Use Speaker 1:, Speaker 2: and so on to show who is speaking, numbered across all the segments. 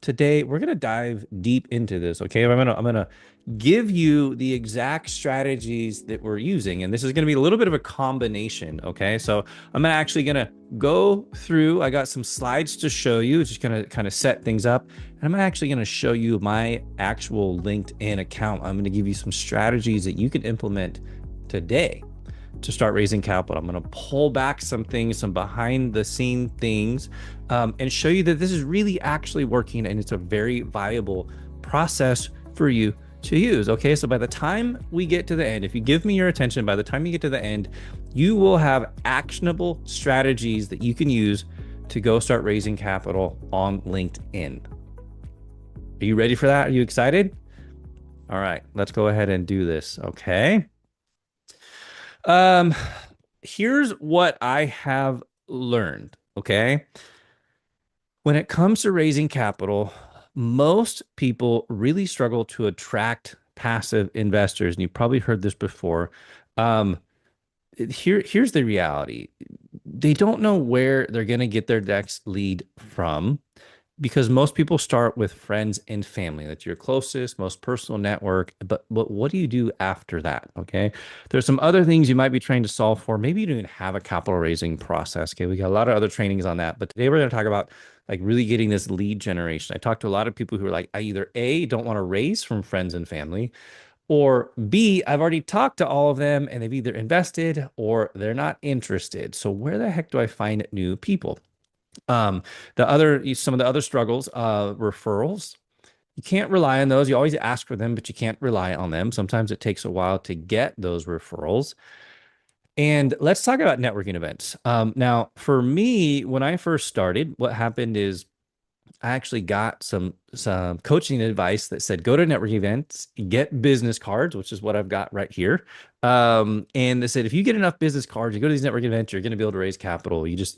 Speaker 1: today we're gonna dive deep into this. Okay, I'm gonna give you the exact strategies that we're using, and this is gonna be a little bit of a combination. Okay, so I'm actually gonna go through. I got some slides to show you, just gonna kind of set things up, and I'm actually gonna show you my actual LinkedIn account. I'm gonna give you some strategies that you can implement today to start raising capital. I'm going to pull back some things, some behind the scene things, and show you that this is really actually working and it's a very viable process for you to use. Okay, so by the time we get to the end, if you give me your attention, by the time you get to the end, you will have actionable strategies that you can use to go start raising capital on LinkedIn. Are you ready for that? Are you excited? All right, let's go ahead and do this. Okay. Here's what I have learned, okay? When it comes to raising capital, most people really struggle to attract passive investors, and you've probably heard this before. Here's the reality. They don't know where they're going to get their next lead from, because most people start with friends and family. That's your closest, most personal network. But what do you do after that? Okay. There's some other things you might be trying to solve for. Maybe you don't even have a capital raising process. Okay. We got a lot of other trainings on that. But today we're going to talk about like really getting this lead generation. I talked to a lot of people who are like, I either A, don't want to raise from friends and family, or B, I've already talked to all of them and they've either invested or they're not interested. So where the heck do I find new people? Some of the other struggles, referrals. You can't rely on those. You always ask for them, but you can't rely on them. Sometimes it takes a while to get those referrals. And let's talk about networking events. Now, for me, when I first started, what happened is I actually got some coaching advice that said, go to networking events, get business cards, which is what I've got right here. And they said, if you get enough business cards, you go to these networking events, you're going to be able to raise capital. You just,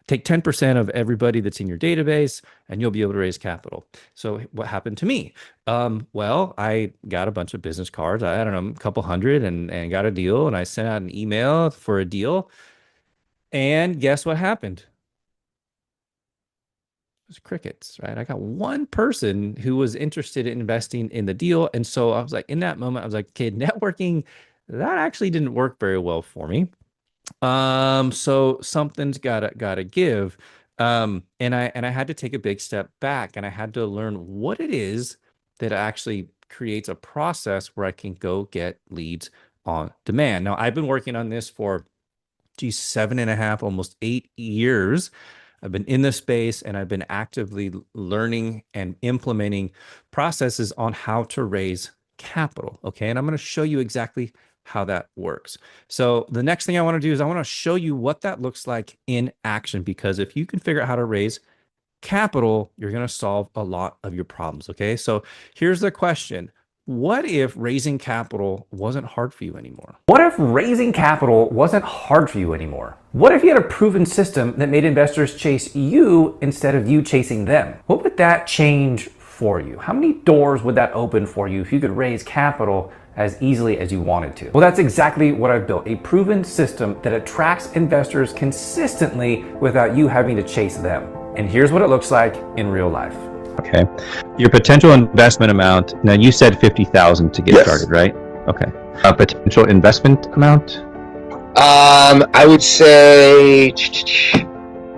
Speaker 1: take 10% of everybody that's in your database and you'll be able to raise capital. So what happened to me? Well, I got a bunch of business cards. I don't know, a couple hundred and got a deal. And I sent out an email for a deal. And guess what happened? It was crickets, right? I got one person who was interested in investing in the deal. And so I was like, in that moment, I was like, okay, networking, that actually didn't work very well for me. So something's gotta give. And I had to take a big step back and I had to learn what it is that actually creates a process where I can go get leads on demand. Now, I've been working on this for 7.5, almost 8 years. I've been in this space and I've been actively learning and implementing processes on how to raise capital. Okay. And I'm going to show you exactly how that works. So the next thing I want to do is I want to show you what that looks like in action, because if you can figure out how to raise capital, you're going to solve a lot of your problems. Okay. So here's the question. What if raising capital wasn't hard for you anymore?
Speaker 2: What if raising capital wasn't hard for you anymore? What if you had a proven system that made investors chase you instead of you chasing them? What would that change for you? How many doors would that open for you if you could raise capital as easily as you wanted to? Well, that's exactly what I've built, a proven system that attracts investors consistently without you having to chase them. And here's what it looks like in real life.
Speaker 1: Okay. Your potential investment amount. Now you said 50,000 to get started, right? Okay. Potential investment amount?
Speaker 3: I would say,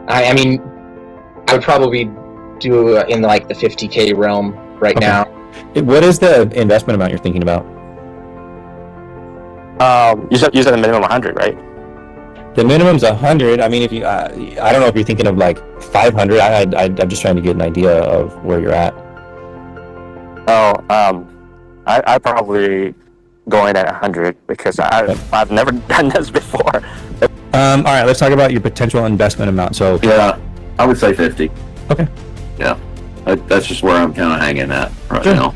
Speaker 3: I mean, I would probably do in like the 50K realm right now.
Speaker 1: What is the investment amount you're thinking about?
Speaker 4: You said the minimum 100, right?
Speaker 1: The minimum's 100. I mean, if you, I don't know if you're thinking of like 500. I'm just trying to get an idea of where you're at.
Speaker 4: I probably going at 100 because I've never done this before.
Speaker 1: All right, let's talk about your potential investment amount. So
Speaker 5: yeah, I would say 50.
Speaker 1: Okay.
Speaker 5: Yeah, that's just where I'm kind of hanging at right now.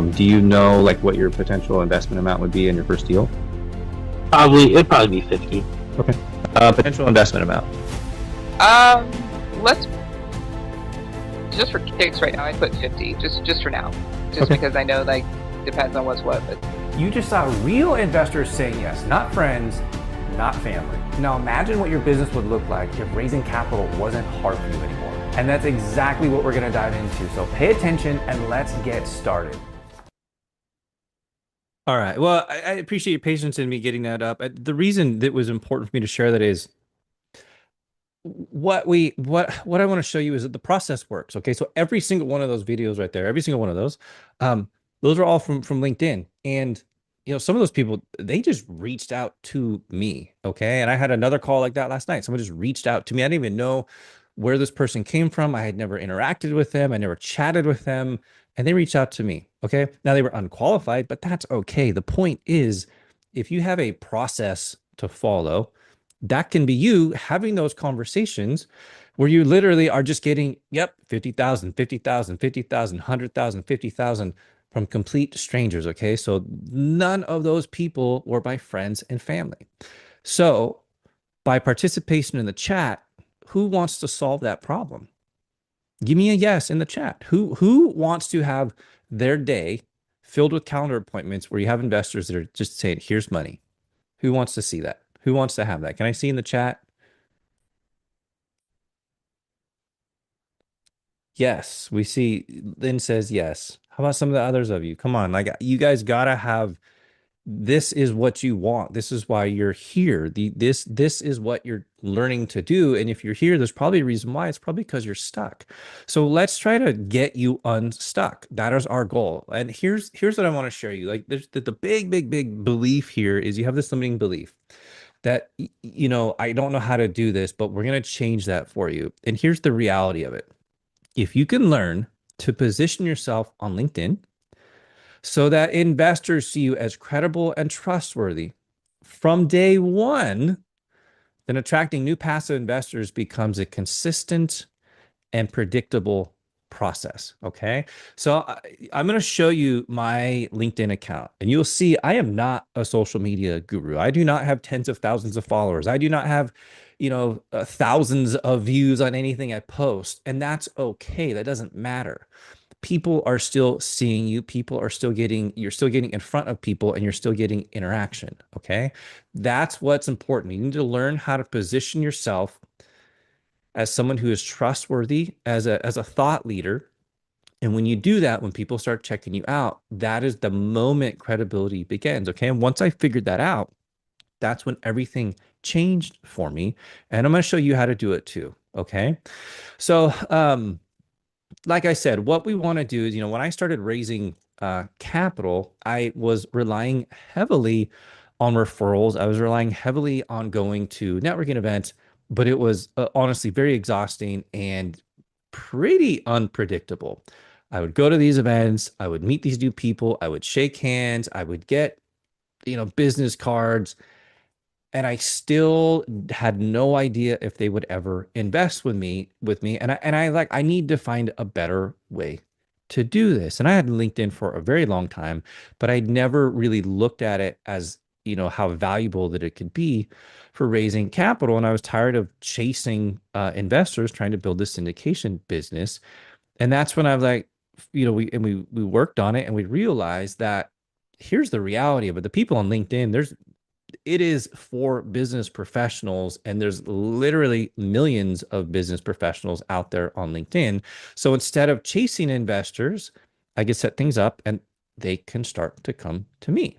Speaker 1: Do you know like what your potential investment amount would be in your first deal?
Speaker 6: It'd probably be 50.
Speaker 1: Okay. Potential investment amount.
Speaker 7: Let's just for kicks right now. I put 50, just for now, because I know like depends on what's what. But
Speaker 2: You just saw real investors saying yes, not friends, not family. Now imagine what your business would look like if raising capital wasn't hard for you anymore. And that's exactly what we're going to dive into. So pay attention and let's get started.
Speaker 1: All right. Well, I appreciate your patience in me getting that up. The reason that was important for me to share that is what I want to show you is that the process works. Okay. So every single one of those videos right there, every single one of those are all from LinkedIn. And some of those people, they just reached out to me. Okay. And I had another call like that last night. Someone just reached out to me. I didn't even know where this person came from. I had never interacted with them. I never chatted with them. And they reached out to me. Okay. Now they were unqualified, but that's okay. The point is, if you have a process to follow, that can be you having those conversations where you literally are just getting, yep, 50,000, 50,000, 50,000, 100,000, 50,000 from complete strangers. Okay. So none of those people were my friends and family. So by participation in the chat, who wants to solve that problem? Give me a yes in the chat. Who wants to have their day filled with calendar appointments where you have investors that are just saying, here's money? Who wants to see that? Who wants to have that? Can I see in the chat? Yes, we see. Lynn says yes. How about some of the others of you? Come on, like you guys gotta have. This is what you want. This is why you're here. This is what you're learning to do. And if you're here, there's probably a reason why. It's probably because you're stuck. So let's try to get you unstuck. That is our goal. And here's what I want to share you. Like there's the big belief here is you have this limiting belief that I don't know how to do this, but we're going to change that for you. And here's the reality of it. If you can learn to position yourself on LinkedIn so that investors see you as credible and trustworthy from day one, then attracting new passive investors becomes a consistent and predictable process. Okay. So I'm going to show you my LinkedIn account and you'll see I am not a social media guru. I do not have tens of thousands of followers. I do not have, thousands of views on anything I post. And that's okay. That doesn't matter. People are still seeing you. You're still getting in front of people and you're still getting interaction. Okay. That's what's important. You need to learn how to position yourself as someone who is trustworthy, as a thought leader. And when you do that, when people start checking you out, that is the moment credibility begins. Okay. And once I figured that out, that's when everything changed for me. And I'm going to show you how to do it too. Okay. So, like I said, what we want to do is, when I started raising capital, I was relying heavily on referrals. I was relying heavily on going to networking events, but it was honestly very exhausting and pretty unpredictable. I would go to these events, I would meet these new people, I would shake hands, I would get, business cards, and I still had no idea if they would ever invest with me. And I need to find a better way to do this. And I had LinkedIn for a very long time, but I never really looked at it as, how valuable that it could be for raising capital. And I was tired of chasing investors trying to build this syndication business. And that's when I was like, we worked on it and we realized that here's the reality of it. The people on LinkedIn, it is for business professionals, and there's literally millions of business professionals out there on LinkedIn. So instead of chasing investors, I can set things up and they can start to come to me.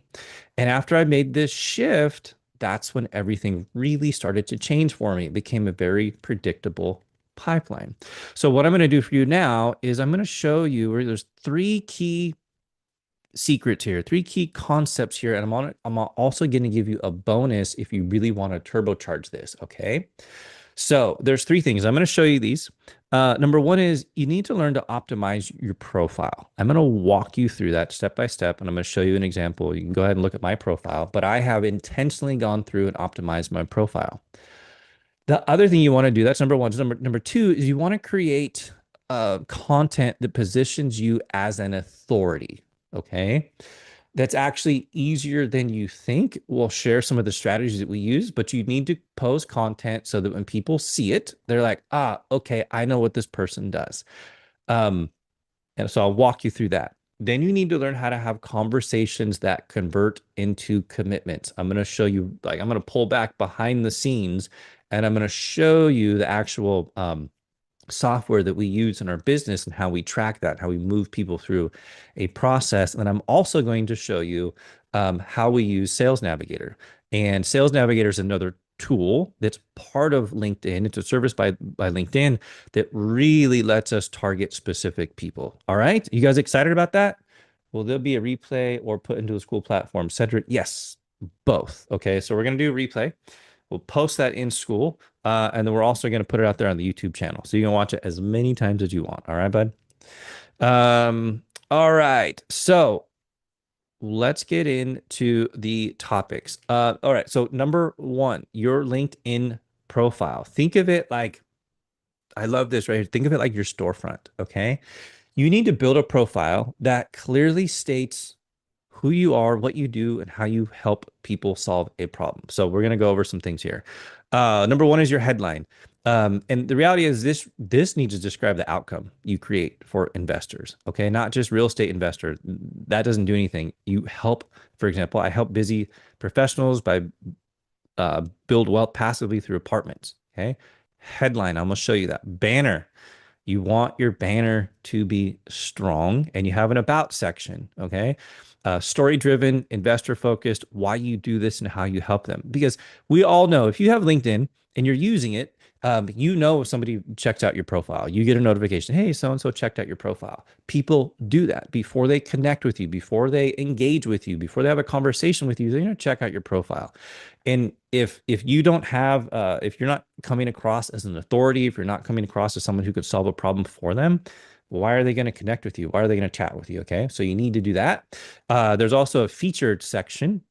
Speaker 1: And after I made this shift, that's when everything really started to change for me. It became a very predictable pipeline. So what I'm going to do for you now is I'm going to show you where there's three key secrets here, three key concepts here. And I'm also going to give you a bonus if you really want to turbocharge this. Okay. So there's three things. I'm going to show you these. Number one is you need to learn to optimize your profile. I'm going to walk you through that step by step, and I'm going to show you an example. You can go ahead and look at my profile, but I have intentionally gone through and optimized my profile. The other thing you want to do, that's number one. Number two is you want to create content that positions you as an authority. Okay. That's actually easier than you think. We'll share some of the strategies that we use, but you need to post content so that when people see it, they're like, okay, I know what this person does. And so I'll walk you through that. Then you need to learn how to have conversations that convert into commitments. I'm going to show you, I'm going to pull back behind the scenes and I'm going to show you the actual software that we use in our business and how we track that, how we move people through a process. And then I'm also going to show you how we use Sales Navigator. And Sales Navigator is another tool that's part of LinkedIn. It's a service by LinkedIn that really lets us target specific people. All right. You guys excited about that? Will there be a replay or put into a school platform? Cedric, yes, both. Okay. So we're going to do a replay. We'll post that in school. And then we're also going to put it out there on the YouTube channel. So you can watch it as many times as you want. All right, bud? All right. So let's get into the topics. All right. So number one, your LinkedIn profile. Think of it like, I love this right here. Think of it like your storefront. Okay. You need to build a profile that clearly states who you are, what you do, and how you help people solve a problem. So we're going to go over some things here. Number one is your headline. And the reality is this needs to describe the outcome you create for investors. Okay. Not just real estate investors. That doesn't do anything. You help, for example, I help busy professionals by build wealth passively through apartments. Okay. Headline. I'm going to show you that. Banner. You want your banner to be strong, and you have an about section. Okay. Story driven, investor focused, why you do this and how you help them. Because we all know if you have LinkedIn and you're using it, you know if somebody checks out your profile, you get a notification, hey, so-and-so checked out your profile. People do that before they connect with you, before they engage with you, before they have a conversation with you, they're going to check out your profile. And if you don't have, if you're not coming across as an authority, if you're not coming across as someone who could solve a problem for them, why are they going to connect with you? Why are they going to chat with you? Okay. So you need to do that. There's also a featured section.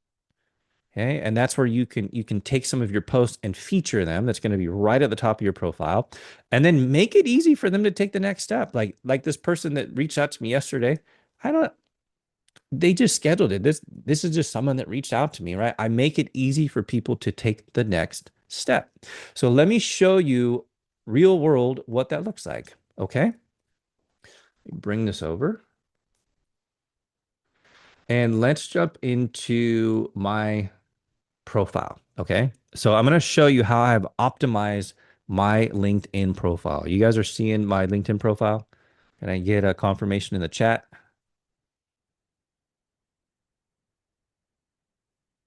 Speaker 1: Okay. And that's where you can take some of your posts and feature them. That's going to be right at the top of your profile, and then make it easy for them to take the next step. Like this person that reached out to me yesterday. They just scheduled it. This is just someone that reached out to me, right? I make it easy for people to take the next step. So let me show you real world what that looks like. Okay. Bring this over. And let's jump into my profile. Okay. So I'm going to show you how I've optimized my LinkedIn profile. You guys are seeing my LinkedIn profile? Can I get a confirmation in the chat?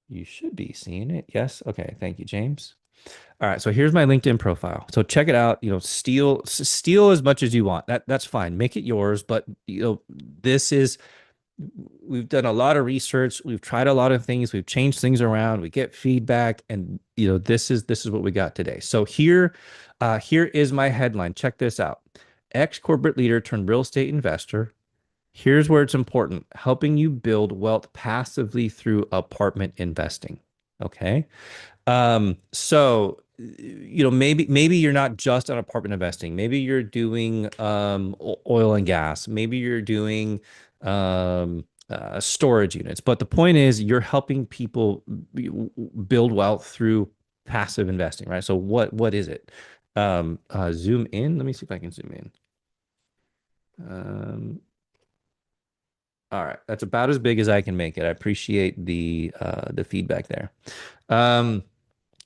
Speaker 1: You should be seeing it. Yes. Okay. Thank you, James. All right. So here's my LinkedIn profile. So check it out. Steal as much as you want. That's fine. Make it yours. But we've done a lot of research. We've tried a lot of things. We've changed things around. We get feedback, and this is what we got today. So here is my headline. Check this out. Ex-corporate leader turned real estate investor. Here's where it's important. Helping you build wealth passively through apartment investing. Okay. So maybe you're not just on apartment investing. Maybe you're doing oil and gas. Maybe you're doing storage units. But the point is, you're helping people build wealth through passive investing, right? So what is it? Zoom in. Let me see if I can zoom in. All right, that's about as big as I can make it. I appreciate the feedback there.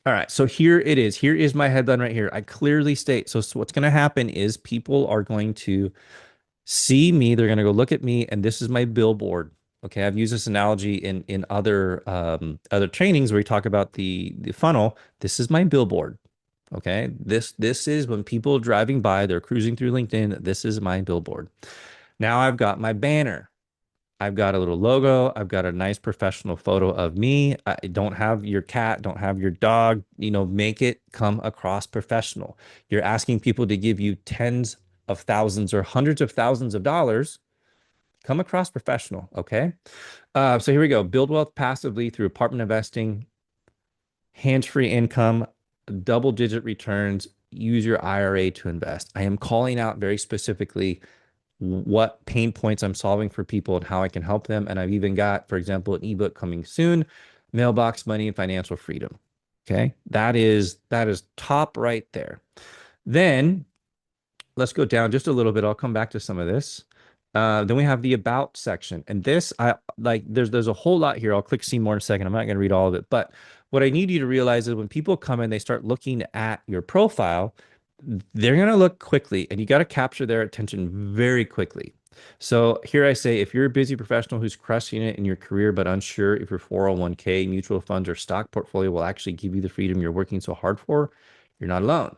Speaker 1: All right, so here it is. Here is my headline right here. I clearly state. So what's going to happen is people are going to see me. They're going to go look at me, and this is my billboard. Okay, I've used this analogy in other trainings where we talk about the funnel. This is my billboard. Okay, this is when people driving by, they're cruising through LinkedIn. This is my billboard. Now I've got my banner. I've got a little logo. I've got a nice professional photo of me. I don't have your cat, don't have your dog, make it come across professional. You're asking people to give you tens of thousands or hundreds of thousands of dollars. Come across professional. Okay. So here we go. Build wealth passively through apartment investing, hands-free income, double-digit returns. Use your IRA to invest. I am calling out very specifically what pain points I'm solving for people and how I can help them. And I've even got, for example, an ebook coming soon, Mailbox Money and Financial Freedom. Okay. That is top right there. Then let's go down just a little bit. I'll come back to some of this. Then we have the about section, and this there's a whole lot here. I'll click see more in a second. I'm not going to read all of it, but what I need you to realize is when people come in, they start looking at your profile, they're going to look quickly, and you got to capture their attention very quickly. So here I say, if you're a busy professional who's crushing it in your career but unsure if your 401k, mutual funds, or stock portfolio will actually give you the freedom you're working so hard for, you're not alone.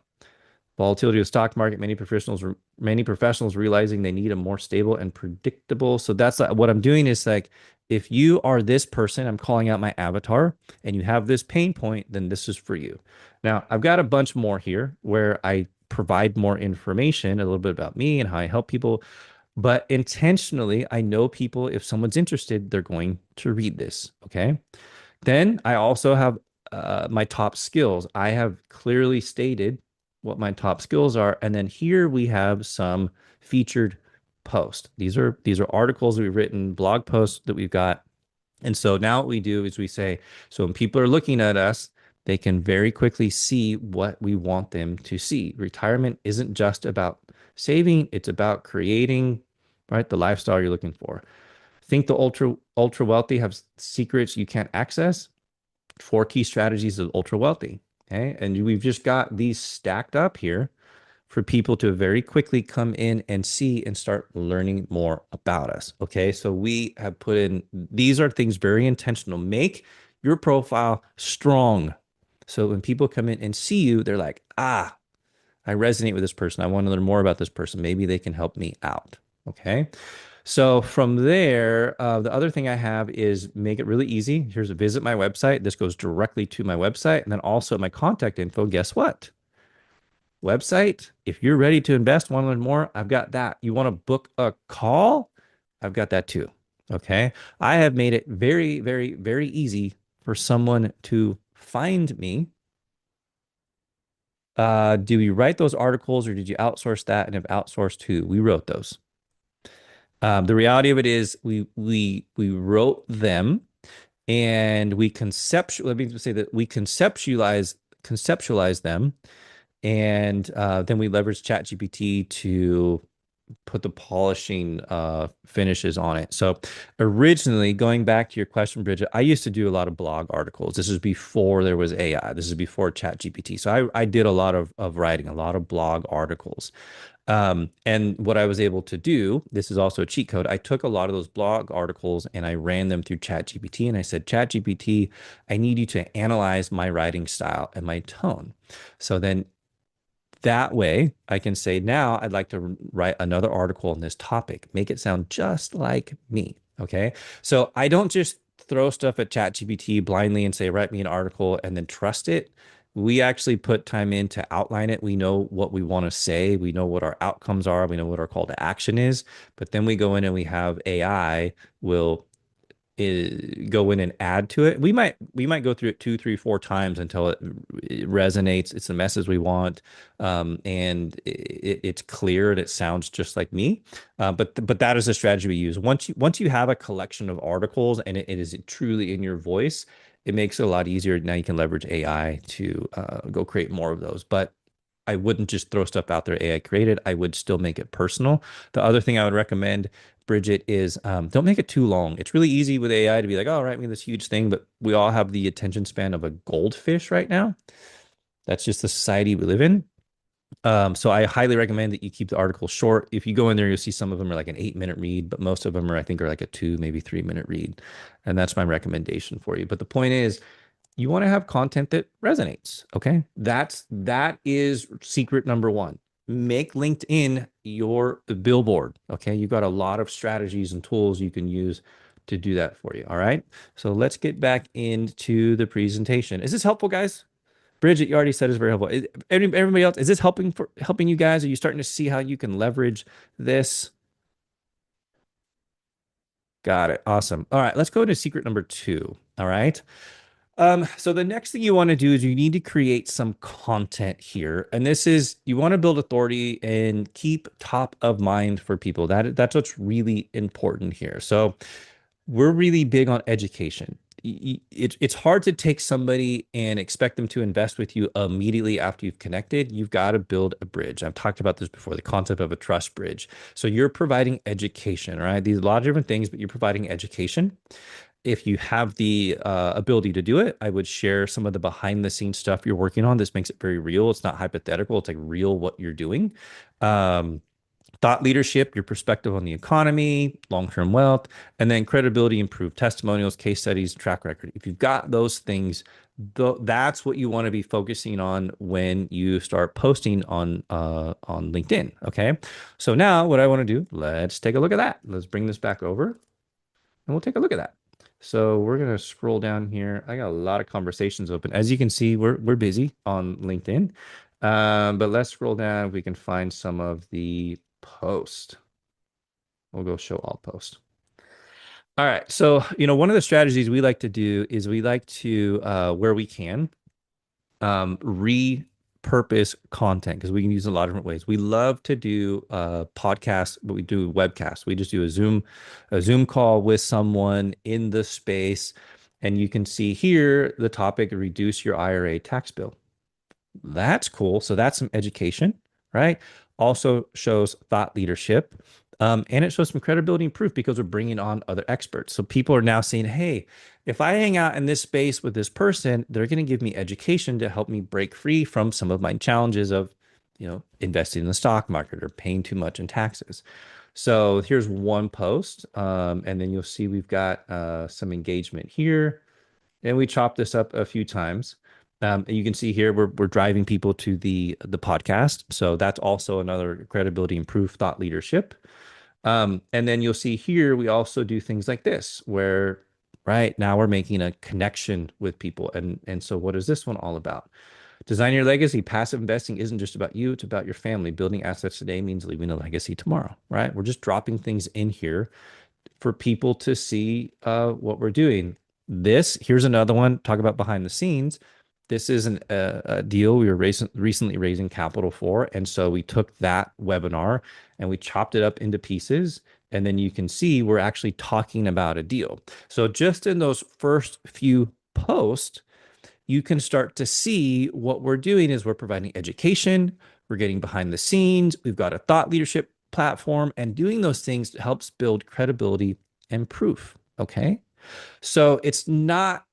Speaker 1: Volatility of the stock market, many professionals realizing they need a more stable and predictable. So that's what I'm doing is like, if you are this person, I'm calling out my avatar, and you have this pain point, then this is for you. Now, I've got a bunch more here where I provide more information, a little bit about me and how I help people. But intentionally, I know people, if someone's interested, they're going to read this. Okay. Then I also have my top skills. I have clearly stated what my top skills are. And then here we have some featured posts. These are articles that we've written, blog posts that we've got. And so now what we do is we say, so when people are looking at us, they can very quickly see what we want them to see. Retirement isn't just about saving, it's about creating, right, the lifestyle you're looking for. Think the ultra wealthy have secrets you can't access. 4 key strategies of ultra wealthy. Okay. And we've just got these stacked up here for people to very quickly come in and see and start learning more about us. Okay. So we have put in, these are things very intentional. Make your profile strong. So when people come in and see you, they're like, I resonate with this person. I want to learn more about this person. Maybe they can help me out. Okay. So from there, the other thing I have is make it really easy. Here's a visit my website. This goes directly to my website. And then also my contact info. Guess what? Website. If you're ready to invest, want to learn more, I've got that. You want to book a call? I've got that too. Okay. I have made it very, very, very easy for someone to find me. Do we write those articles, or did you outsource that? And if outsourced, who? We wrote those. The reality of it is we wrote them, and we let me say that we conceptualize them, and then we leverage ChatGPT to put the polishing finishes on it. So originally, going back to your question, Bridget, I used to do a lot of blog articles. This is before there was AI. This is before ChatGPT. So I did a lot of writing, a lot of blog articles. And what I was able to do, this is also a cheat code. I took a lot of those blog articles and I ran them through ChatGPT, and I said, ChatGPT, I need you to analyze my writing style and my tone. So then that way I can say, now I'd like to write another article on this topic, make it sound just like me. Okay. So I don't just throw stuff at ChatGPT blindly and say, write me an article and then trust it. We actually put time in to outline it. We know what we want to say. We know what our outcomes are. We know what our call to action is. But then we go in and we have AI will go in and add to it. We might go through it 2, 3, 4 times until it resonates. It's the message we want, and it's clear and it sounds just like me. But that is the strategy we use. Once you have a collection of articles and it is truly in your voice, it makes it a lot easier. Now you can leverage AI to go create more of those. But I wouldn't just throw stuff out there AI created. I would still make it personal. The other thing I would recommend, Bridget, is don't make it too long. It's really easy with AI to be like, oh, write me this huge thing, but we all have the attention span of a goldfish right now. That's just the society we live in. So I highly recommend that you keep the article short. If you go in there, you'll see some of them are like an 8-minute read, but most of them are, I think, are like a 2, maybe 3-minute read. And that's my recommendation for you. But the point is, you want to have content that resonates. Okay. That is secret number 1. Make LinkedIn your billboard. Okay. You've got a lot of strategies and tools you can use to do that for you. All right. So let's get back into the presentation. Is this helpful, guys? Bridget, you already said it's very helpful. Everybody else, is this helping you guys? Are you starting to see how you can leverage this? Got it. Awesome. All right. Let's go to secret number 2. All right. So the next thing you want to do is you need to create some content here. And this is, you want to build authority and keep top of mind for people. That's what's really important here. So we're really big on education. It's hard to take somebody and expect them to invest with you immediately after you've connected. You've got to build a bridge. I've talked about this before, the concept of a trust bridge. So you're providing education, right? These are a lot of different things, but you're providing education. if you have the ability to do it, I would share some of the behind the scenes stuff you're working on. This makes it very real. It's not hypothetical. It's like real what you're doing. Um, thought leadership, your perspective on the economy, long-term wealth, and then credibility, improved testimonials, case studies, track record. If you've got those things, that's what you want to be focusing on when you start posting on LinkedIn. Okay. So now what I want to do, let's take a look at that. Let's bring this back over and we'll take a look at that. So we're gonna scroll down here. I got a lot of conversations open. As you can see, we're busy on LinkedIn. But let's scroll down if we can find some of the post. We'll go show all post. All right. So, one of the strategies we like to do is we like to, where we can, repurpose content because we can use it a lot of different ways. We love to do podcasts, but we do webcasts. We just do a Zoom call with someone in the space. And you can see here the topic, reduce your IRA tax bill. That's cool. So that's some education, right? Also shows thought leadership. And it shows some credibility and proof because we're bringing on other experts. So people are now saying, hey, if I hang out in this space with this person, they're going to give me education to help me break free from some of my challenges of, investing in the stock market or paying too much in taxes. So here's one post. And then you'll see we've got some engagement here. And we chopped this up a few times. You can see here we're driving people to the podcast. So that's also another credibility and proof thought leadership. And then you'll see here we also do things like this where right now we're making a connection with people. And so what is this one all about? Design your legacy. Passive investing isn't just about you, it's about your family. Building assets today means leaving a legacy tomorrow, right? We're just dropping things in here for people to see what we're doing. Here's another one, talk about behind the scenes. This is a deal we were recently raising capital for. And so we took that webinar and we chopped it up into pieces. And then you can see we're actually talking about a deal. So just in those first few posts, you can start to see what we're doing is we're providing education, we're getting behind the scenes, we've got a thought leadership platform, and doing those things helps build credibility and proof. Okay. So it's not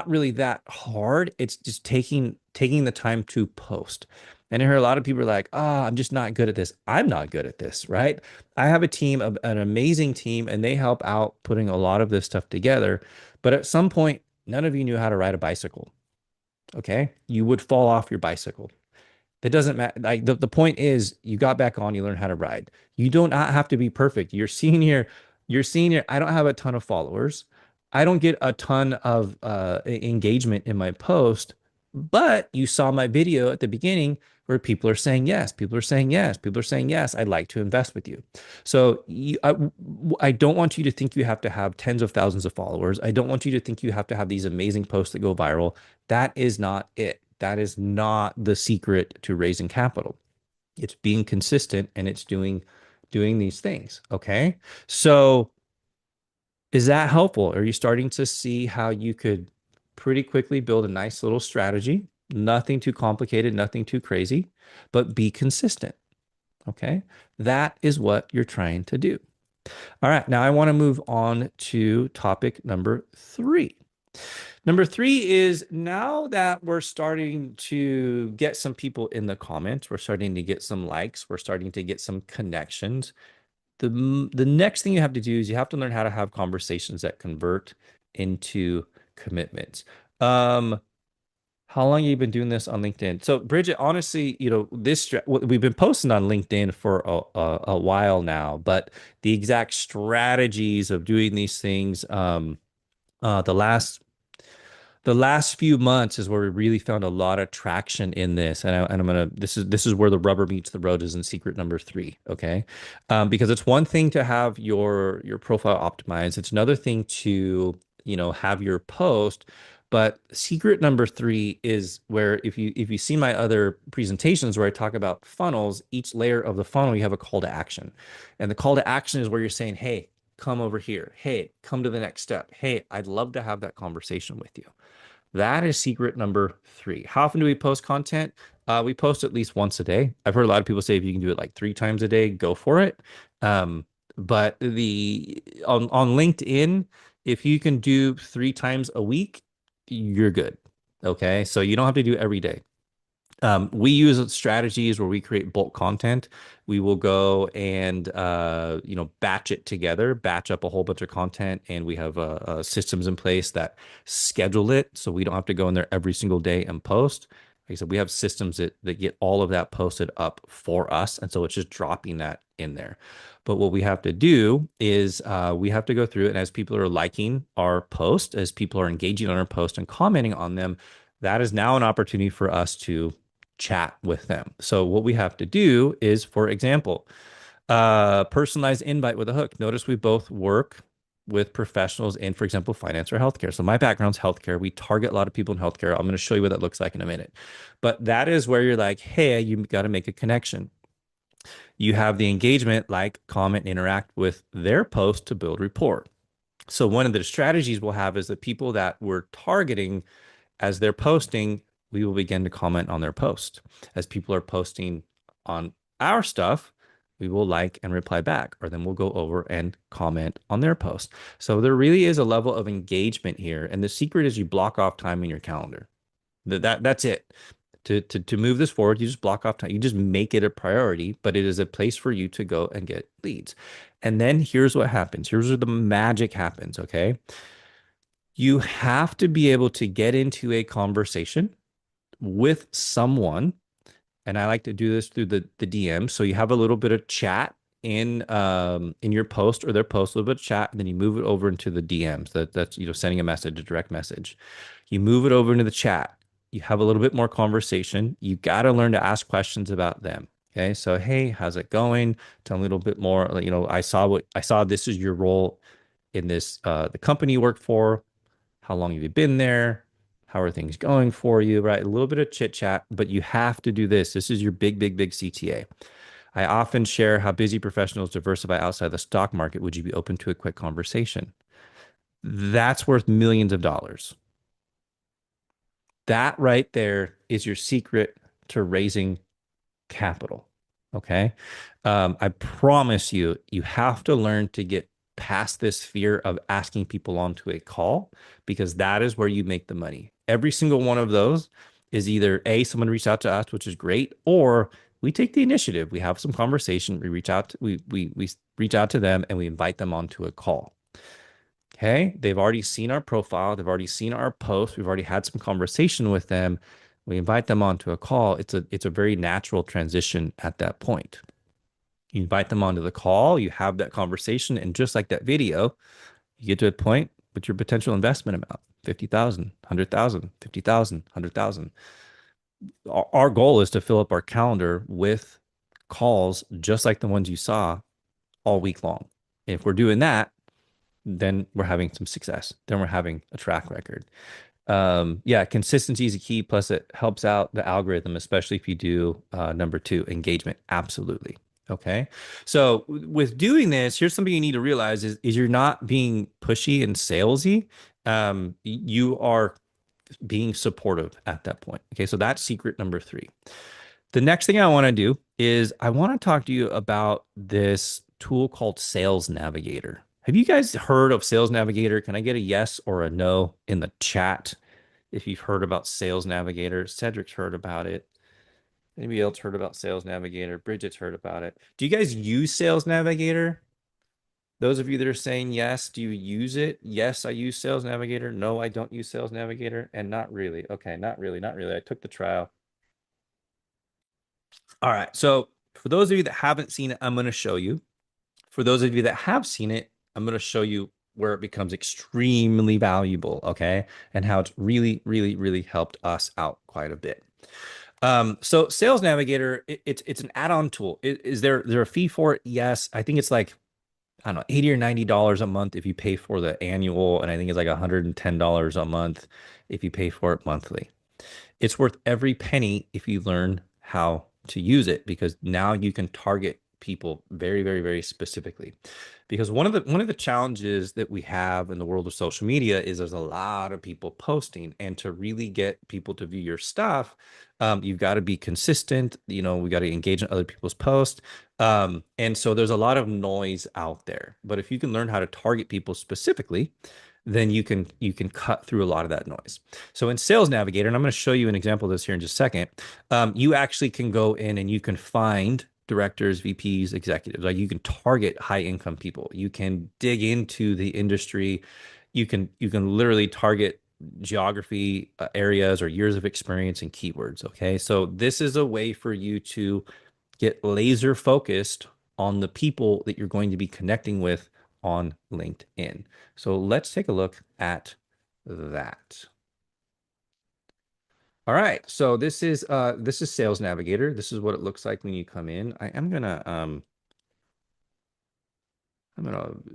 Speaker 1: really that hard. It's just taking the time to post. And I hear a lot of people are like, I'm just not good at this. I'm not good at this, right? I have a team, an amazing team, and they help out putting a lot of this stuff together. But at some point, none of you knew how to ride a bicycle. Okay. You would fall off your bicycle. That doesn't matter. Like the point is you got back on, you learn how to ride. You do not have to be perfect. You're senior. I don't have a ton of followers. I don't get a ton of engagement in my post, but you saw my video at the beginning where people are saying yes, people are saying yes, people are saying yes, I'd like to invest with you. So I don't want you to think you have to have tens of thousands of followers. I don't want you to think you have to have these amazing posts that go viral. That is not it. That is not the secret to raising capital. It's being consistent and it's doing these things. Okay. So is that helpful? Are you starting to see how you could pretty quickly build a nice little strategy? Nothing too complicated, nothing too crazy, but be consistent. Okay. That is what you're trying to do. All right. Now I want to move on to topic number 3. Number 3 is now that we're starting to get some people in the comments, we're starting to get some likes, we're starting to get some connections. The next thing you have to do is you have to learn how to have conversations that convert into commitments. How long have you been doing this on LinkedIn? So Bridget, honestly, we've been posting on LinkedIn for a while now, but the exact strategies of doing these things, the last few months is where we really found a lot of traction in this. And this is where the rubber meets the road, is in secret number 3. Okay. Because it's one thing to have your profile optimized. It's another thing to, have your post, but secret number 3 is where if you see my other presentations where I talk about funnels, each layer of the funnel, you have a call to action. And the call to action is where you're saying, hey, come over here. Hey, come to the next step. Hey, I'd love to have that conversation with you. That is secret number 3. How often do we post content? We post at least once a day. I've heard a lot of people say if you can do it like 3 times a day, go for it. But on LinkedIn, If you can do 3 times a week, you're good. Okay. So you don't have to do every day. We use strategies where we create bulk content. We will go and batch it together, batch up a whole bunch of content, and we have systems in place that schedule it, so we don't have to go in there every single day and post. Like I said, we have systems that get all of that posted up for us, and so it's just dropping that in there. But what we have to do is we have to go through it, and as people are liking our post, as people are engaging on our post and commenting on them, that is now an opportunity for us to chat with them. So what we have to do is, for example, personalized invite with a hook. Notice we both work with professionals in, for example, finance or healthcare. So my background's healthcare. We target a lot of people in healthcare. I'm going to show you what that looks like in a minute. But that is where you're like, hey, you got to make a connection. You have the engagement, like, comment, interact with their post to build rapport. So one of the strategies we'll have is the people that we're targeting, as they're posting, we will begin to comment on their post. As people are posting on our stuff, we will like and reply back, or then we'll go over and comment on their post. So there really is a level of engagement here. And the secret is you block off time in your calendar. That's it. To move this forward, you just block off time. You just make it a priority, but it is a place for you to go and get leads. And then here's what happens. Here's where the magic happens, okay? You have to be able to get into a conversation with someone, and I like to do this through the DM. So you have a little bit of chat in your post or their post, a little bit of chat, and then you move it over into the DMs. That's sending a message, a direct message. You move it over into the chat. You have a little bit more conversation. You got to learn to ask questions about them. Okay, so hey, how's it going? Tell me a little bit more. I saw. This is your role in this the company you work for. How long have you been there? How are things going for you, right? A little bit of chit chat, but you have to do this. This is your big CTA. I often share how busy professionals diversify outside the stock market. Would you be open to a quick conversation? That's worth millions of dollars. That right there is your secret to raising capital. Okay. I promise you, you have to learn to get past this fear of asking people onto a call, because that is where you make the money. Every single one of those is either someone reached out to us, which is great, or we take the initiative. We have some conversation. We reach out to them and we invite them onto a call. Okay. They've already seen our profile. They've already seen our post. We've already had some conversation with them. We invite them onto a call. It's a very natural transition at that point. You invite them onto the call, you have that conversation, and just like that video, you get to a point with your potential investment amount, 50,000, 100,000, 50,000, 100,000. Our goal is to fill up our calendar with calls just like the ones you saw all week long. And if we're doing that, then we're having some success. Then we're having a track record. Consistency is a key. Plus, it helps out the algorithm, especially if you do number 2, engagement. Absolutely. Okay. So with doing this, here's something you need to realize is you're not being pushy and salesy. You are being supportive at that point. Okay. So that's secret number 3. The next thing I want to do is I want to talk to you about this tool called Sales Navigator. Have you guys heard of Sales Navigator? Can I get a yes or a no in the chat if you've heard about Sales Navigator? Cedric's heard about it. Anybody else heard about Sales Navigator? Bridget's heard about it. Do you guys use Sales Navigator? Those of you that are saying yes, do you use it? Yes, I use Sales Navigator. No, I don't use Sales Navigator. And not really. Okay, not really. I took the trial. All right. So for those of you that haven't seen it, I'm going to show you. For those of you that have seen it, I'm going to show you where it becomes extremely valuable, okay? And how it's really, really, really helped us out quite a bit. So Sales Navigator, it's an add-on tool. Is there a fee for it? Yes. I think it's like, I don't know, $80 or $90 a month if you pay for the annual, and I think it's like $110 a month if you pay for it monthly. It's worth every penny if you learn how to use it, because now you can target people very, very, very specifically. Because one of the challenges that we have in the world of social media is there's a lot of people posting, and to really get people to view your stuff, you've got to be consistent. We got to engage in other people's posts. And so there's a lot of noise out there. But if you can learn how to target people specifically, then you can cut through a lot of that noise. So in Sales Navigator, and I'm going to show you an example of this here in just a second, you actually can go in and you can find directors, VPs, executives. Like you can target high income people. You can dig into the industry. You can literally target geography, areas or years of experience and keywords. Okay, so this is a way for you to get laser focused on the people that you're going to be connecting with on LinkedIn. So let's take a look at that. All right, so this is Sales Navigator. This is what it looks like when you come in. I'm gonna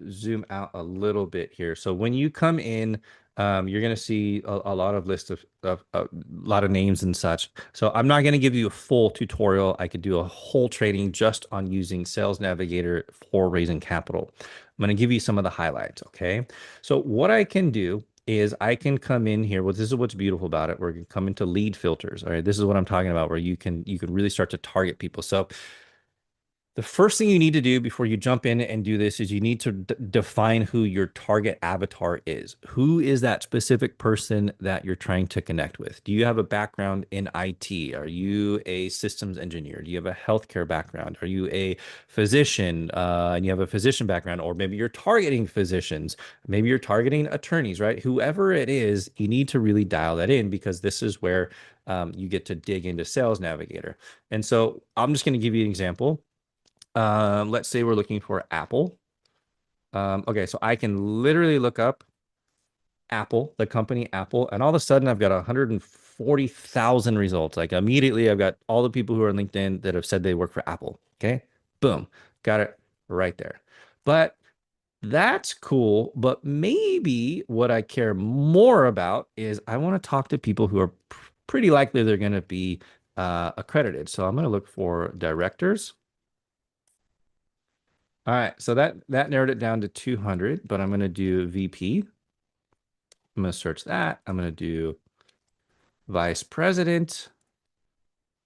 Speaker 1: zoom out a little bit here. So when you come in, you're gonna see a lot of lists of a lot of names and such. So I'm not gonna give you a full tutorial. I could do a whole training just on using Sales Navigator for raising capital. I'm gonna give you some of the highlights. Okay. So what I can do is I can come in here. Well, this is what's beautiful about it. We're gonna come into lead filters. All right. This is what I'm talking about, where you can really start to target people. So the first thing you need to do before you jump in and do this is you need to define who your target avatar is. Who is that specific person that you're trying to connect with? Do you have a background in IT? Are you a systems engineer? Do you have a healthcare background? Are you a physician and you have a physician background? Or maybe you're targeting physicians. Maybe you're targeting attorneys, right? Whoever it is, you need to really dial that in, because this is where you get to dig into Sales Navigator. And so I'm just going to give you an example. Let's say we're looking for Apple. Okay, so I can literally look up Apple, the company Apple, and all of a sudden I've got 140,000 results. Like immediately I've got all the people who are on LinkedIn that have said they work for Apple. Okay, boom, got it right there. But that's cool. But maybe what I care more about is I want to talk to people who are pretty likely they're going to be accredited. So I'm going to look for directors. All right, so that narrowed it down to 200, but I'm going to do VP. I'm going to search that. I'm going to do vice president.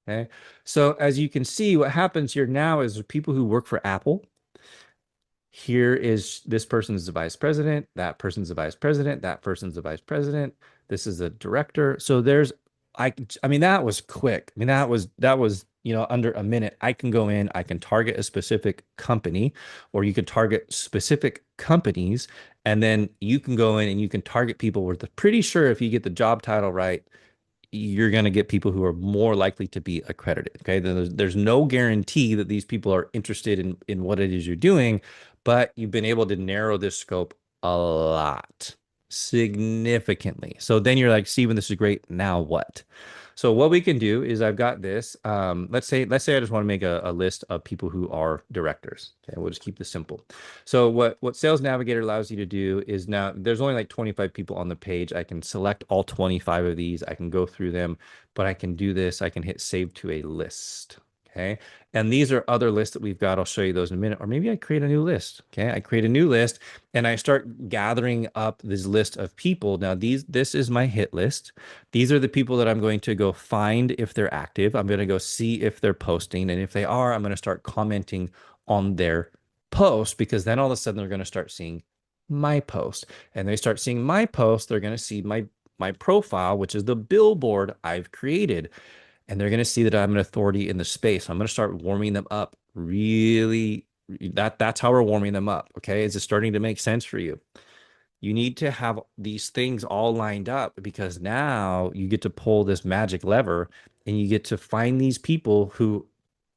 Speaker 1: Okay, so as you can see, what happens here now is people who work for Apple. Here is this person's the vice president, that person's the vice president, that person's the vice president. This is a director. So there's, I mean, that was quick. I mean, that was, under a minute. I can go in, I can target a specific company, or you could target specific companies, and then you can go in and you can target people where they're pretty sure if you get the job title right, you're going to get people who are more likely to be accredited. Okay. There's no guarantee that these people are interested in what it is you're doing, but you've been able to narrow this scope a lot, significantly. So then you're like, Steven, this is great. Now what? So what we can do is I've got this. Let's say I just want to make a list of people who are directors. Okay, we'll just keep this simple. So what Sales Navigator allows you to do is, now there's only like 25 people on the page. I can select all 25 of these. I can go through them, but I can do this. I can hit save to a list. Okay. And these are other lists that we've got. I'll show you those in a minute. Or maybe I create a new list. Okay. I create a new list and I start gathering up this list of people. Now, this is my hit list. These are the people that I'm going to go find if they're active. I'm going to go see if they're posting. And if they are, I'm going to start commenting on their post, because then all of a sudden they're going to start seeing my post. And they start seeing my post, they're going to see my profile, which is the billboard I've created. And they're going to see that I'm an authority in the space. I'm going to start warming them up. Really, that's how we're warming them up. Okay. Is it starting to make sense for you? You need to have these things all lined up, because now you get to pull this magic lever and you get to find these people who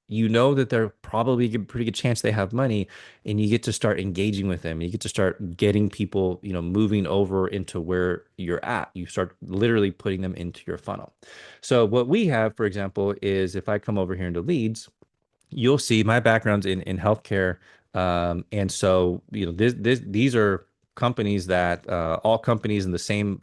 Speaker 1: you know that they're probably a pretty good chance they have money, and you get to start engaging with them. You get to start getting people, moving over into where you're at. You start literally putting them into your funnel. So what we have, for example, is if I come over here into leads, you'll see my background's in healthcare. And so, these are companies that all companies in the same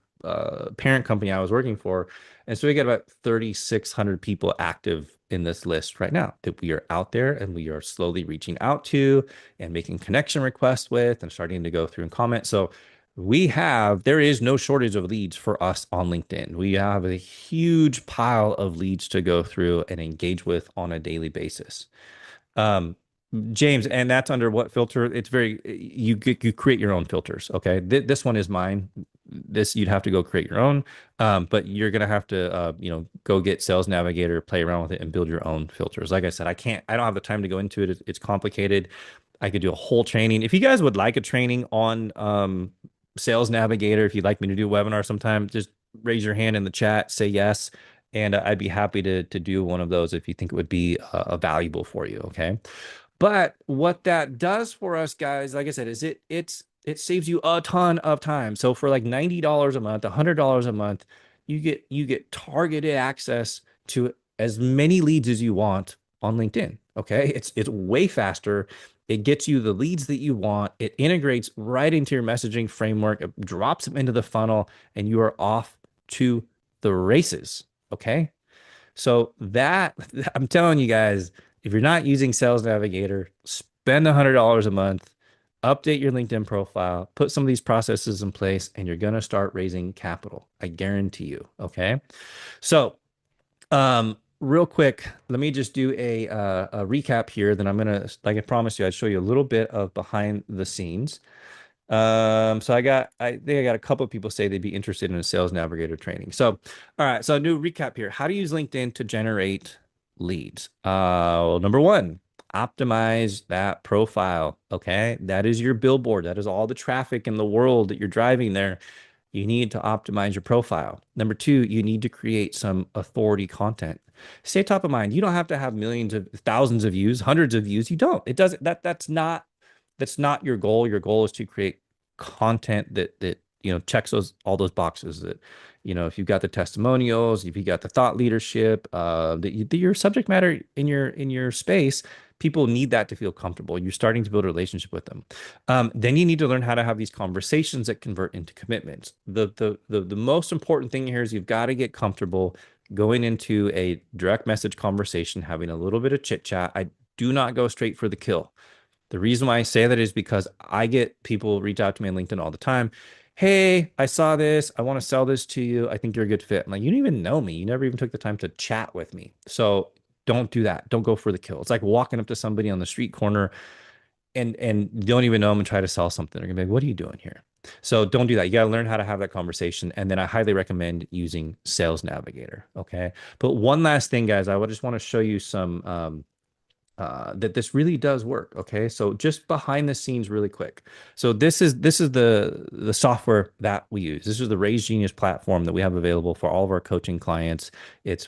Speaker 1: parent company I was working for. And so we get about 3,600 people active in this list right now that we are out there and we are slowly reaching out to and making connection requests with and starting to go through and comment. So there is no shortage of leads for us on LinkedIn. We have a huge pile of leads to go through and engage with on a daily basis. James, and that's under what filter? It's very you create your own filters. Okay, this one is mine. This you'd have to go create your own, but you're gonna have to go get Sales Navigator, play around with it, and build your own filters. Like I said, I don't have the time to go into it. It's complicated. I could do a whole training. If you guys would like a training on Sales Navigator, if you'd like me to do a webinar sometime, just raise your hand in the chat, say yes, and I'd be happy to do one of those if you think it would be valuable for you. Okay. But what that does for us, guys, like I said, is it saves you a ton of time. So for like $90 a month, $100 a month, you get targeted access to as many leads as you want on LinkedIn. Okay, it's way faster. It gets you the leads that you want. It integrates right into your messaging framework. It drops them into the funnel, and you are off to the races. Okay, so that I'm telling you guys. If you're not using Sales Navigator, spend $100 a month, update your LinkedIn profile, put some of these processes in place, and you're going to start raising capital. I guarantee you. Okay. So, real quick, let me just do a recap here. Then I'm going to, like I promised you, I'd show you a little bit of behind the scenes. So I think I got a couple of people say they'd be interested in a Sales Navigator training. So, all right. So a new recap here. How to use LinkedIn to generate leads. Well, number one, optimize that profile. Okay. That is your billboard. That is all the traffic in the world that you're driving there. You need to optimize your profile. Number two, you need to create some authority content. Stay top of mind. You don't have to have millions of thousands of views, hundreds of views. You don't. It doesn't, that's not your goal. Your goal is to create content that checks all those boxes that, if you've got the testimonials, if you got the thought leadership, your subject matter in your space, people need that to feel comfortable. You're starting to build a relationship with them. Then you need to learn how to have these conversations that convert into commitments. The most important thing here is you've got to get comfortable going into a direct message conversation, having a little bit of chit chat. I do not go straight for the kill. The reason why I say that is because I get people reach out to me on LinkedIn all the time. Hey, I saw this. I want to sell this to you. I think you're a good fit. I'm like, you don't even know me. You never even took the time to chat with me. So don't do that. Don't go for the kill. It's like walking up to somebody on the street corner and don't even know them and try to sell something. They're gonna be like, what are you doing here? So don't do that. You got to learn how to have that conversation. And then I highly recommend using Sales Navigator. Okay. But one last thing, guys, I would just want to show you some that this really does work. Okay, so just behind the scenes, really quick. So this is the software that we use. This is the RaiseGenius platform that we have available for all of our coaching clients.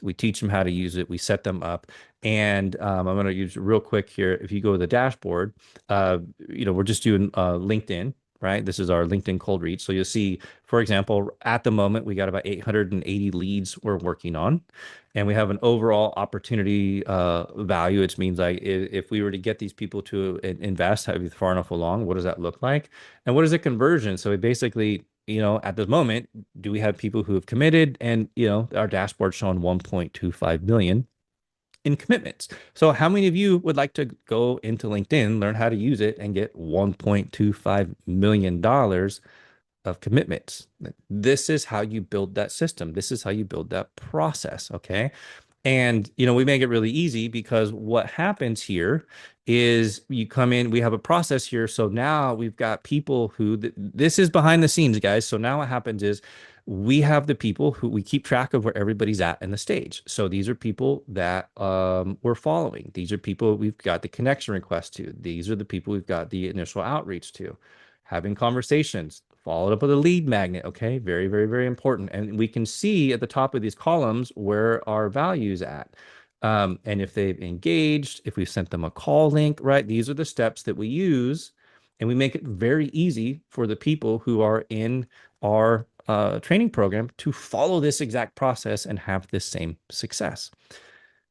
Speaker 1: We teach them how to use it. We set them up, and I'm going to use it real quick here. If you go to the dashboard, we're just doing LinkedIn. Right. This is our LinkedIn cold reach. So you'll see, for example, at the moment, we got about 880 leads we're working on, and we have an overall opportunity value. It means like if we were to get these people to invest, have you far enough along, what does that look like? And what is the conversion? So we basically, at the moment, do we have people who have committed? And, our dashboard showing 1.25 million in commitments. So how many of you would like to go into LinkedIn, learn how to use it, and get $1.25 million of commitments? This is how you build that system. This is how you build that process. Okay. And, we make it really easy because what happens here is you come in, we have a process here. So now we've got people who, this is behind the scenes, guys. So now what happens is we have the people who we keep track of where everybody's at in the stage. So these are people that we're following. These are people we've got the connection request to. These are the people we've got the initial outreach to, having conversations, followed up with a lead magnet. Okay, very, very, very important. And we can see at the top of these columns where our value's at. And if they've engaged, if we've sent them a call link, right? These are the steps that we use, and we make it very easy for the people who are in our training program to follow this exact process and have this same success.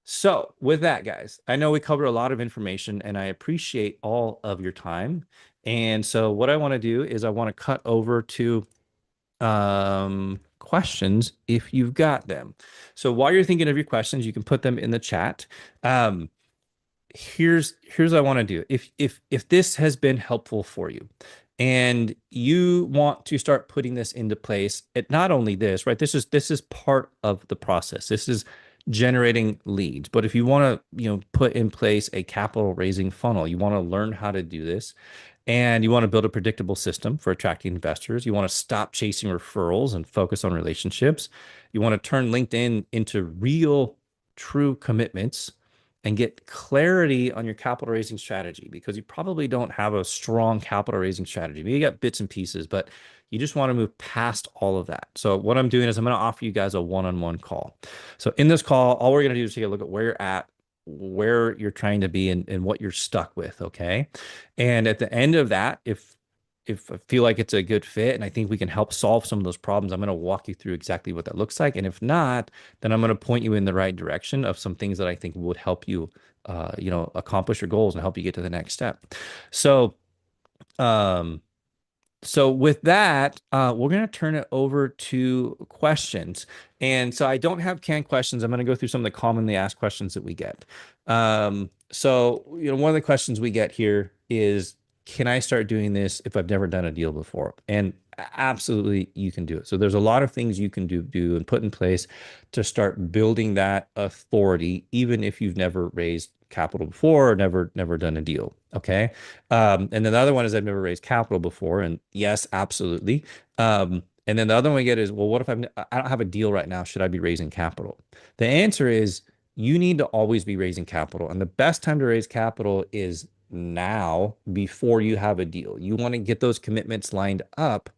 Speaker 1: So with that, guys, I know we covered a lot of information, and I appreciate all of your time. And so what I want to do is I want to cut over to questions if you've got them. So while you're thinking of your questions, you can put them in the chat. Here's what I want to do. If this has been helpful for you, and you want to start putting this into place, not only this, right? This is part of the process. This is generating leads. But if you want to, put in place a capital raising funnel, you want to learn how to do this, and you want to build a predictable system for attracting investors. You want to stop chasing referrals and focus on relationships. You want to turn LinkedIn into real, true commitments and get clarity on your capital raising strategy, because you probably don't have a strong capital raising strategy. Maybe you got bits and pieces, but you just want to move past all of that. So what I'm doing is I'm going to offer you guys a one-on-one call. So in this call, all we're going to do is take a look at where you're at, where you're trying to be, and what you're stuck with. Okay. And at the end of that, if I feel like it's a good fit and I think we can help solve some of those problems, I'm going to walk you through exactly what that looks like. And if not, then I'm going to point you in the right direction of some things that I think would help you, accomplish your goals and help you get to the next step. So, so with that, we're going to turn it over to questions. And so I don't have canned questions. I'm going to go through some of the commonly asked questions that we get. So, one of the questions we get here is, can I start doing this if I've never done a deal before? And absolutely, you can do it. So there's a lot of things you can do and put in place to start building that authority, even if you've never raised capital before or never done a deal. Okay. And then the other one is, I've never raised capital before. And yes, absolutely. And then the other one we get is, well, what if I don't have a deal right now? Should I be raising capital? The answer is, you need to always be raising capital. And the best time to raise capital is now, before you have a deal. You want to get those commitments lined up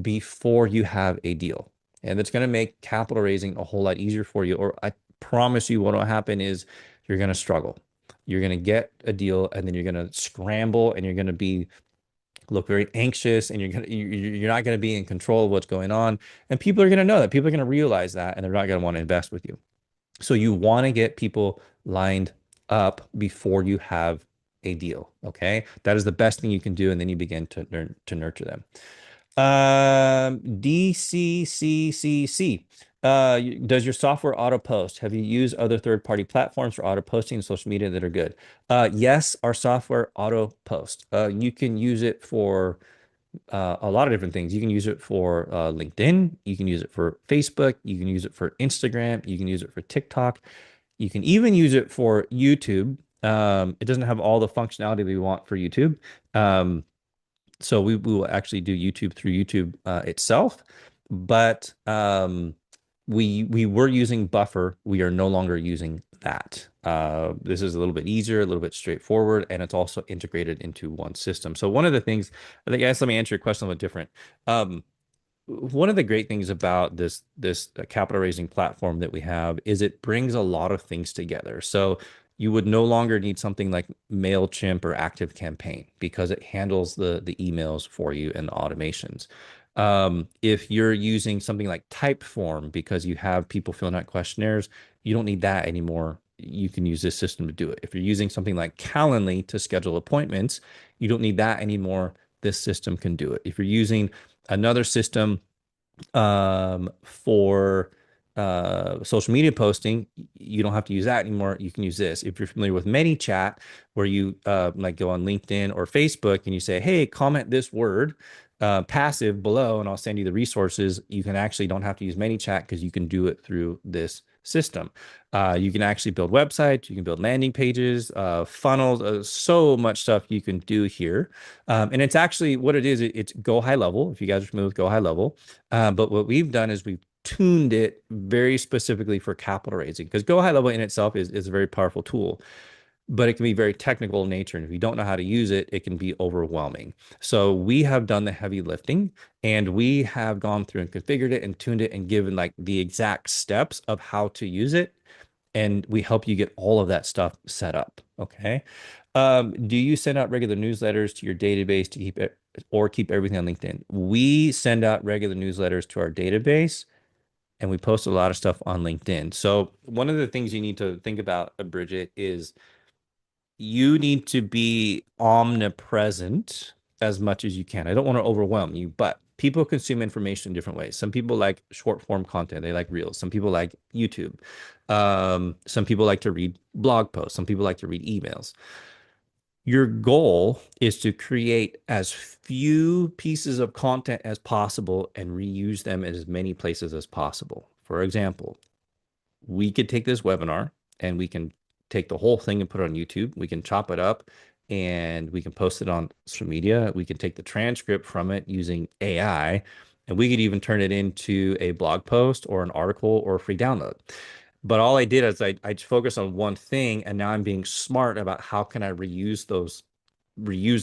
Speaker 1: before you have a deal. And it's going to make capital raising a whole lot easier for you. Or I promise you, what will happen is you're going to struggle. You're going to get a deal, and then you're going to scramble, and you're going to look very anxious, and you're not going to be in control of what's going on. And people are going to know that. People are going to realize that, and they're not going to want to invest with you. So you want to get people lined up before you have a deal. Okay. That is the best thing you can do. And then you begin to nurture them. DCCCC. Does your software auto post? Have you used other third-party platforms for auto posting and social media that are good? Yes, our software auto post. You can use it for a lot of different things. You can use it for LinkedIn. You can use it for Facebook. You can use it for Instagram. You can use it for TikTok. You can even use it for YouTube. It doesn't have all the functionality we want for YouTube. So we will actually do YouTube through YouTube itself. But we were using Buffer. We are no longer using that. This is a little bit easier, a little bit straightforward, and it's also integrated into one system. So one of the things, I guess, let me answer your question a little different. One of the great things about this capital raising platform that we have is it brings a lot of things together. So you would no longer need something like MailChimp or ActiveCampaign, because it handles the emails for you and the automations. If you're using something like Typeform because you have people filling out questionnaires, you don't need that anymore. You can use this system to do it. If you're using something like Calendly to schedule appointments, you don't need that anymore. This system can do it. If you're using another system for social media posting, you don't have to use that anymore. You can use this. If you're familiar with ManyChat, where you like go on LinkedIn or Facebook and you say, hey, comment this word passive below, and I'll send you the resources. You can actually don't have to use ManyChat because you can do it through this system. You can actually build websites, you can build landing pages, funnels, so much stuff you can do here. And it's actually what it is. It's Go High Level, if you guys are familiar with Go High Level. But what we've done is we've tuned it very specifically for capital raising, because Go High Level in itself is a very powerful tool, but it can be very technical in nature. And if you don't know how to use it, it can be overwhelming. So we have done the heavy lifting, and we have gone through and configured it and tuned it and given like the exact steps of how to use it. And we help you get all of that stuff set up. Okay. Do you send out regular newsletters to your database to keep it, or keep everything on LinkedIn? We send out regular newsletters to our database, and we post a lot of stuff on LinkedIn. So one of the things you need to think about, Bridget, is you need to be omnipresent as much as you can. I don't want to overwhelm you, but people consume information in different ways. Some people like short form content. They like reels. Some people like YouTube. Some people like to read blog posts. Some people like to read emails. Your goal is to create as few pieces of content as possible and reuse them in as many places as possible. For example, we could take this webinar and we can take the whole thing and put it on YouTube. We can chop it up and we can post it on social media. We can take the transcript from it using AI, and we could even turn it into a blog post or an article or a free download. But all I did is I just focused on one thing, and now I'm being smart about how can I reuse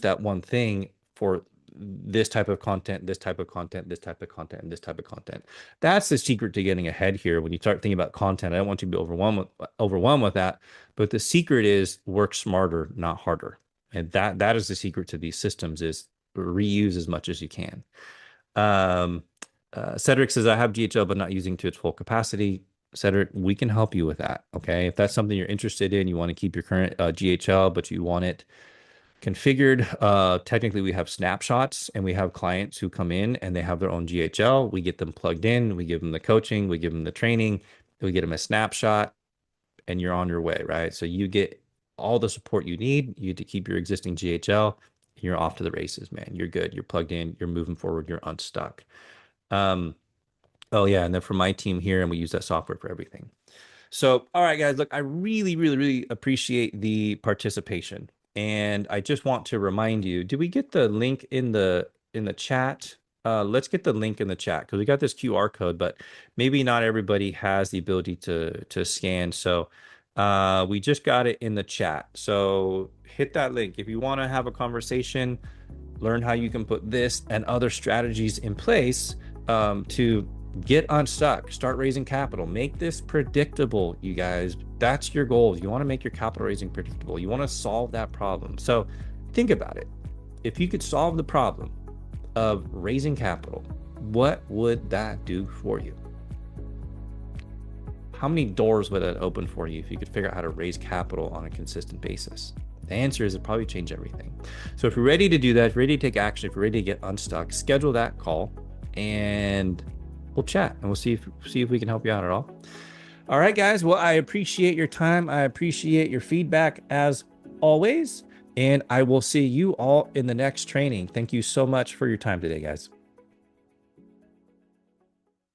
Speaker 1: that one thing for this type of content, this type of content, this type of content, and this type of content. That's the secret to getting ahead here. When you start thinking about content, I don't want you to be overwhelmed with that, but the secret is work smarter, not harder. And that is the secret to these systems, is reuse as much as you can. Cedric says, I have GHL, but not using to its full capacity. Cedric, we can help you with that. Okay. If that's something you're interested in, you want to keep your current GHL, but you want it configured. Technically, we have snapshots, and we have clients who come in and they have their own GHL. We get them plugged in, we give them the coaching, we give them the training, we get them a snapshot, and you're on your way, right? So you get all the support you need. You to keep your existing GHL, and you're off to the races, man. You're good. You're plugged in. You're moving forward. You're unstuck. Oh yeah, and then for my team here, and we use that software for everything. So, all right, guys, look, I really, really, really appreciate the participation. And I just want to remind you, did we get the link in the chat? Let's get the link in the chat, because we got this QR code, but maybe not everybody has the ability to scan. So we just got it in the chat. So hit that link. If you want to have a conversation, learn how you can put this and other strategies in place to get unstuck, start raising capital, make this predictable, you guys. That's your goal. You want to make your capital raising predictable. You want to solve that problem. So think about it. If you could solve the problem of raising capital, what would that do for you? How many doors would that open for you if you could figure out how to raise capital on a consistent basis? The answer is it'd probably change everything. So if you're ready to do that, if you're ready to take action, if you're ready to get unstuck, schedule that call and we'll chat, and we'll see if we can help you out at all. All right, guys. Well, I appreciate your time. I appreciate your feedback as always, and I will see you all in the next training. Thank you so much for your time today, guys.